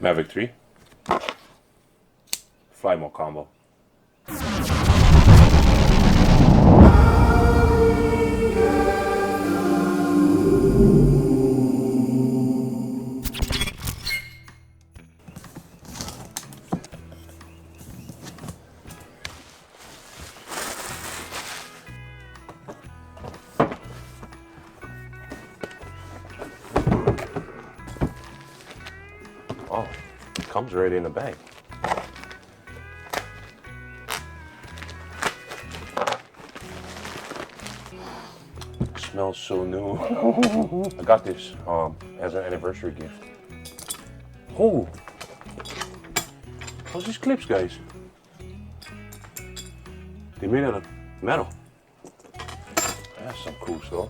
Mavic 3 Fly Mode combo. Oh, it comes right in the bag. It smells so new. I got this as an anniversary gift. Oh, what's these clips, guys? They made out of metal. That's some cool stuff.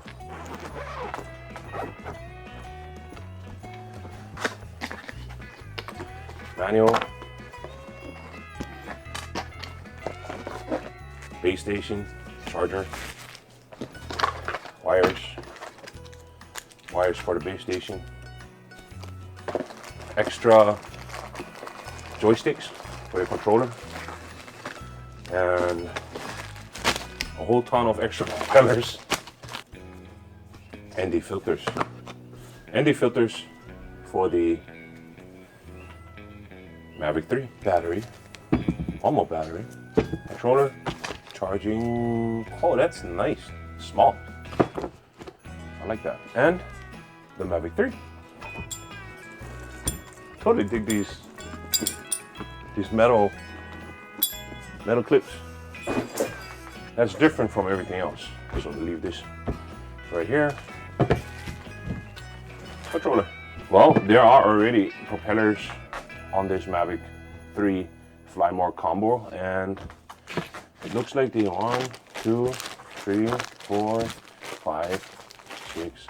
Manual, base station, charger, wires for the base station, extra joysticks for the controller, and a whole ton of extra propellers, ND filters. ND filters for the Mavic 3 battery, almost battery, controller, charging. Oh, that's nice, small. I like that. And the Mavic 3. Totally dig these metal clips. That's different from everything else. So I'll leave this right here. Controller. Well, there are already propellers on this Mavic 3 Fly Mode combo, and it looks like they 1, 2, 3, 4, 5, 6,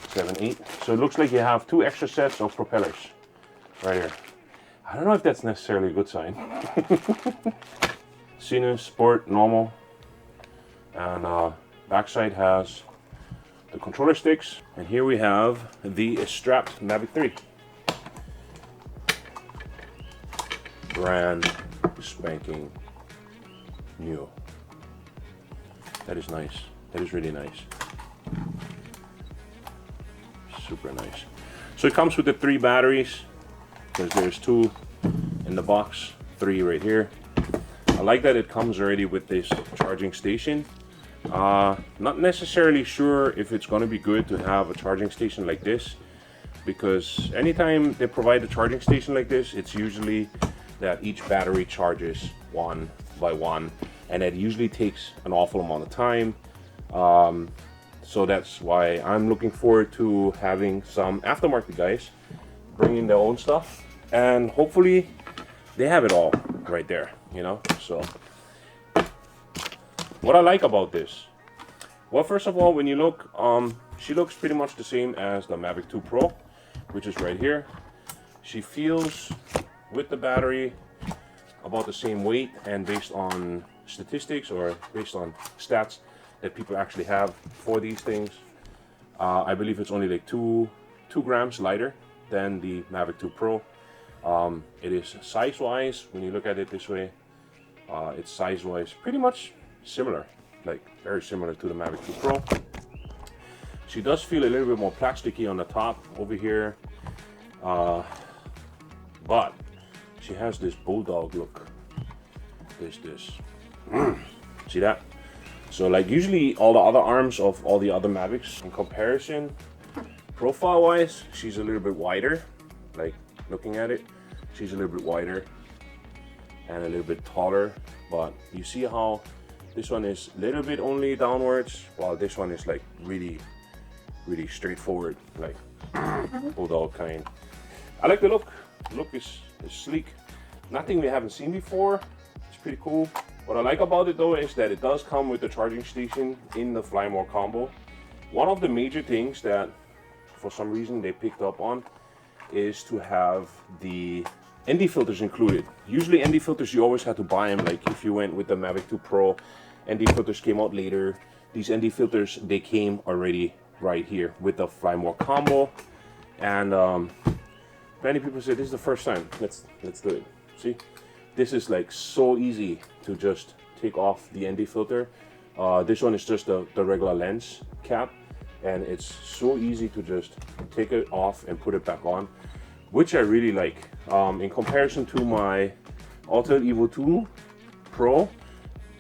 7, 8. So it looks like you have 2 extra sets of propellers right here. I don't know if that's necessarily a good sign. Sinus, Sport, Normal, and backside has the controller sticks, and here we have the strapped Mavic 3. Brand spanking new. That is nice. That is really nice. Super nice. So it comes with the 3 batteries, because there's 2 in the box, 3 right here. I like that it comes already with this charging station. Not necessarily sure if it's going to be good to have a charging station like this, because anytime they provide a charging station like this, it's usually that each battery charges one by one, and it usually takes an awful amount of time. So that's why I'm looking forward to having some aftermarket guys bringing their own stuff, and hopefully they have it all right there, you know. So what I like about this, well, first of all, when you look, she looks pretty much the same as the Mavic 2 Pro, which is right here. She feels, with the battery, about the same weight, and based on statistics or based on stats that people actually have for these things, I believe it's only like 2 grams lighter than the Mavic 2 Pro. It is size-wise, when you look at it this way, it's size-wise pretty much similar, like very similar to the Mavic 2 Pro. She does feel a little bit more plasticky on the top over here, but she has this bulldog look. This. See that? So like usually all the other arms of all the other Mavics, in comparison, profile-wise, she's a little bit wider. Like looking at it, she's a little bit wider and a little bit taller. But you see how this one is a little bit only downwards, while this one is like really straightforward, like bulldog kind. I like the look. The look is sleek. Nothing we haven't seen before. It's pretty cool. What I like about it though is that it does come with the charging station in the Fly Mode combo. One of the major things that for some reason they picked up on is to have the ND filters included. Usually ND filters, you always had to buy them. Like if you went with the Mavic 2 Pro, ND filters came out later. These ND filters, they came already right here with the Fly Mode combo. And Many people say this is the first time. Let's do it. See, this is like so easy to just take off the ND filter. This one is just the regular lens cap, and it's so easy to just take it off and put it back on, which I really like. In comparison to my Autel Evo 2 Pro,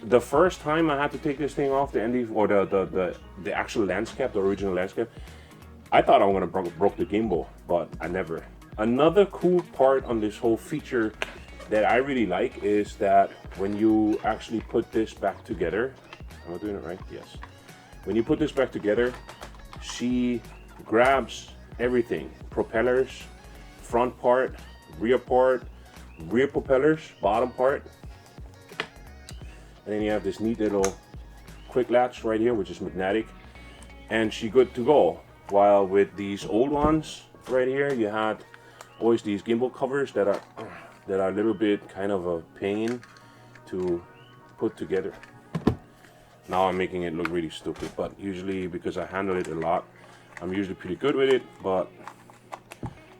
the first time I had to take this thing off, the ND or the actual lens cap, the original lens cap, I thought I was gonna broke the gimbal, but I never. Another cool part on this whole feature that I really like is that when you actually put this back together, am I doing it right? Yes. When you put this back together, she grabs everything: propellers, front part, rear propellers, bottom part, and then you have this neat little quick latch right here, which is magnetic, and she good to go. While with these old ones right here, you had always these gimbal covers that are a little bit kind of a pain to put together. Now I'm making it look really stupid, but usually because I handle it a lot, I'm usually pretty good with it. But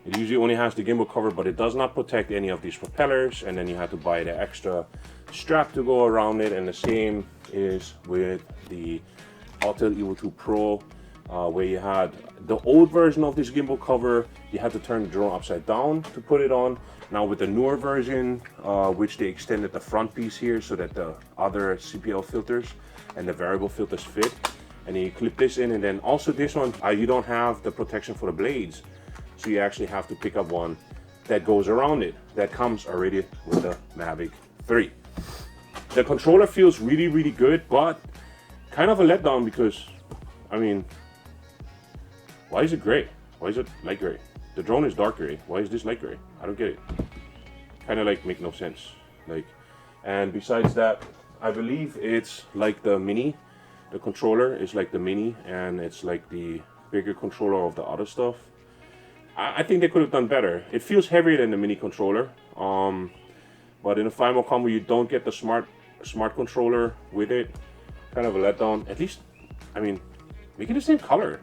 it usually only has the gimbal cover, but it does not protect any of these propellers, and then you have to buy the extra strap to go around it. And the same is with the Autel Evo 2 Pro, where you had the old version of this gimbal cover, you had to turn the drone upside down to put it on. Now with the newer version, which they extended the front piece here so that the other CPL filters and the variable filters fit, and then you clip this in, and then also this one, you don't have the protection for the blades, so you actually have to pick up one that goes around it, that comes already with the Mavic 3. The controller feels really, really good, but kind of a letdown because, I mean, why is it gray? Why is it light gray? The drone is dark gray. Why is this light gray? I don't get it. Kind of like make no sense. Like, and besides that, I believe it's like the Mini. The controller is like the Mini, and it's like the bigger controller of the other stuff. I think they could have done better. It feels heavier than the Mini controller. But in the final combo, you don't get the smart controller with it. Kind of a letdown. At least, I mean, make it the same color.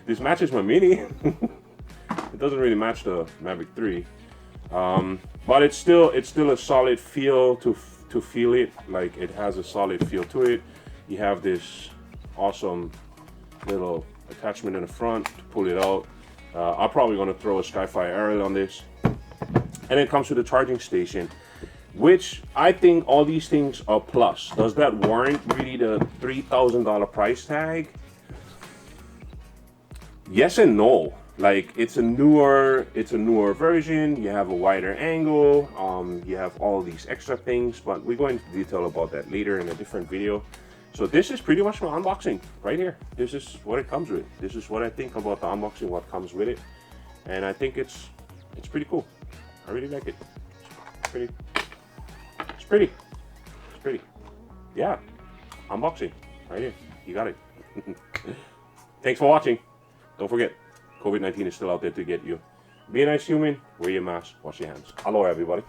This matches my Mini. It doesn't really match the Mavic 3, but it's still a solid feel to feel it. Like, it has a solid feel to it. You have this awesome little attachment in the front to pull it out. I'm probably going to throw a Skyfire aerial on this, and it comes with a charging station, which I think all these things are plus. Does that warrant really the $3,000 price tag? Yes and no. Like, it's a newer version. You have a wider angle. You have all these extra things, but we go into detail about that later in a different video. So this is pretty much my unboxing right here. This is what it comes with. This is what I think about the unboxing, what comes with it, and I think it's pretty cool. I really like it. It's pretty. Yeah, unboxing right here. You got it. Thanks for watching. Don't forget, COVID-19 is still out there to get you. Be a nice human, wear your mask, wash your hands. Hello, everybody.